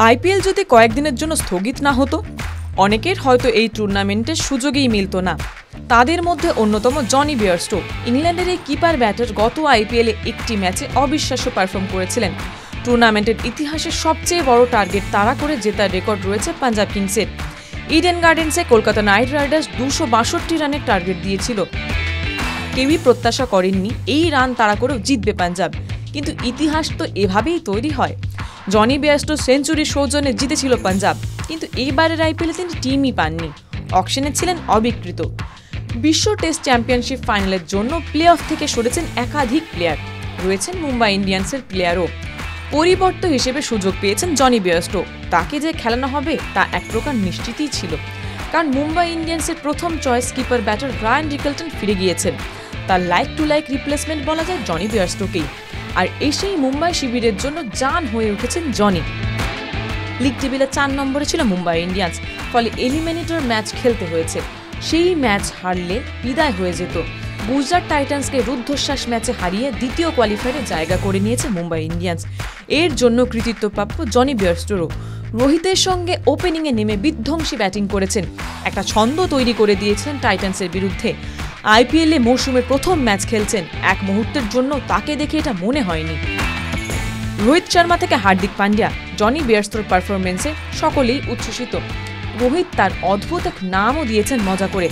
IPL যদি কয়েকদিনের জন্য স্থগিত না হতো, অনেকের হয়তো এই টুর্নামেন্টের সুযোগই মিলত না। তাদের মধ্যে অন্যতম জনি বেয়ারস্টো। ইংল্যান্ডের এই কিপার ব্যাটার গত আইপিএলে একটি ম্যাচে অবিশ্বাস্য পারফর্ম করেছিলেন। টুর্নামেন্টের ইতিহাসে সবচেয়ে বড় টার্গেট তাড়া করে জেতার রেকর্ড রয়েছে পাঞ্জাব কিংসের। ইডেন গার্ডেন্সে কলকাতা নাইট রাইডার্স 262 রানের টার্গেট দিয়েছিল। কেউই প্রত্যাশা করেননি এই রান তাড়া করেও জিতবে পাঞ্জাব, কিন্তু ইতিহাস তো এভাবেই তৈরি হয়। জনি বেয়ারস্টো সেঞ্চুরির সৌজন্যে জিতেছিল পাঞ্জাব, কিন্তু এইবারের আইপিএলে তিনি টিমই পাননি। অকশনে ছিলেন অবিকৃত। বিশ্ব টেস্ট চ্যাম্পিয়নশিপ ফাইনালের জন্য প্লে অফ থেকে সরেছেন একাধিক প্লেয়ার, রয়েছেন মুম্বাই ইন্ডিয়ান্সের প্লেয়ারও। পরিবর্তন হিসেবে সুযোগ পেয়েছেন জনি বেয়ারস্টো। তাকে যে খেলানো হবে তা এক প্রকার নিশ্চিতই ছিল, কারণ মুম্বাই ইন্ডিয়ান্সের প্রথম choice keeper batter Brian Rickelton ফিরে গিয়েছেন। তার লাইক টু লাইক রিপ্লেসমেন্ট বলা যায় জনি বেয়ারস্টোকেই। আর এসেই মুম্বাই শিবিরের জন্য জান হয়ে উঠেছেন জনি। লিগ টেবিলে 4 নম্বরে ছিল মুম্বাই ইন্ডিয়ান্স, ফলে এলিমিনেটর ম্যাচ খেলতে হয়েছে। সেই ম্যাচ হারলে বিদায় হয়ে যেত। গুজরাট টাইটান্সকে রুদ্ধশ্বাস ম্যাচে হারিয়ে দ্বিতীয় কোয়ালিফায়ারে জায়গা করে নিয়েছে মুম্বাই ইন্ডিয়ান্স। এর জন্য কৃতিত্বপ্রাপ্য জনি বেয়ারস্টোরও। রোহিতের সঙ্গে ওপেনিংয়ে নেমে বিধ্বংসী ব্যাটিং করেছেন, একটা ছন্দ তৈরি করে দিয়েছেন টাইটান্সের বিরুদ্ধে। আইপিএলে মৌসুমের প্রথম ম্যাচ খেলছেন, এক মুহূর্তের জন্য তাকে দেখে এটা মনে হয়নি। রোহিত শর্মা থেকে হার্দিক পান্ডিয়া, জনি বেয়ারস্টোর পারফরমেন্সে সকলেই উচ্ছ্বসিত। রোহিত তার অদ্ভুত এক নামও দিয়েছেন মজা করে,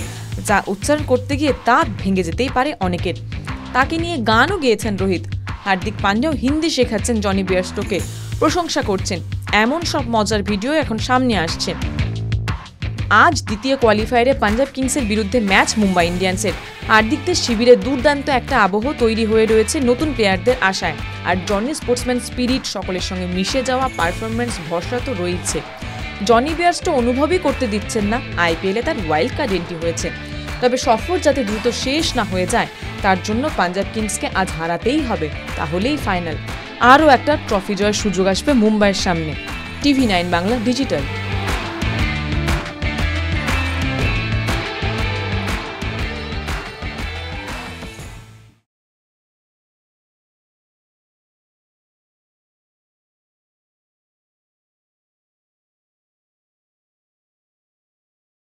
যা উচ্চারণ করতে গিয়ে দাঁত ভেঙে যেতেই পারে অনেকের। তাকে নিয়ে গানও গেয়েছেন রোহিত। হার্দিক পান্ডিয়াও হিন্দি শেখাচ্ছেন জনি বেয়ারস্টোকে, প্রশংসা করছেন। এমন সব মজার ভিডিও এখন সামনে আসছে। আজ দ্বিতীয় কোয়ালিফায়ারে পাঞ্জাব কিংসের বিরুদ্ধে ম্যাচ মুম্বাই ইন্ডিয়ান্সের। হার্দিকদের শিবিরে দুর্দান্ত একটা আবহ তৈরি হয়ে রয়েছে নতুন প্লেয়ারদের আশায়। আর জনির স্পোর্টসম্যান স্পিরিট, সকলের সঙ্গে মিশে যাওয়া পারফরমেন্স, ভরসা তো রয়েছে। জনি বেয়ারস্টো অনুভবই করতে দিচ্ছেন না আইপিএলে তার ওয়াইল্ড কার্ড এন্ট্রি হয়েছে। তবে সফর যাতে দ্রুত শেষ না হয়ে যায়, তার জন্য পাঞ্জাব কিংসকে আজ হারাতেই হবে, তাহলেই ফাইনাল। আরও একটা ট্রফি জয়ের সুযোগ আসবে মুম্বাইয়ের সামনে। টিভি9 বাংলা ডিজিটাল।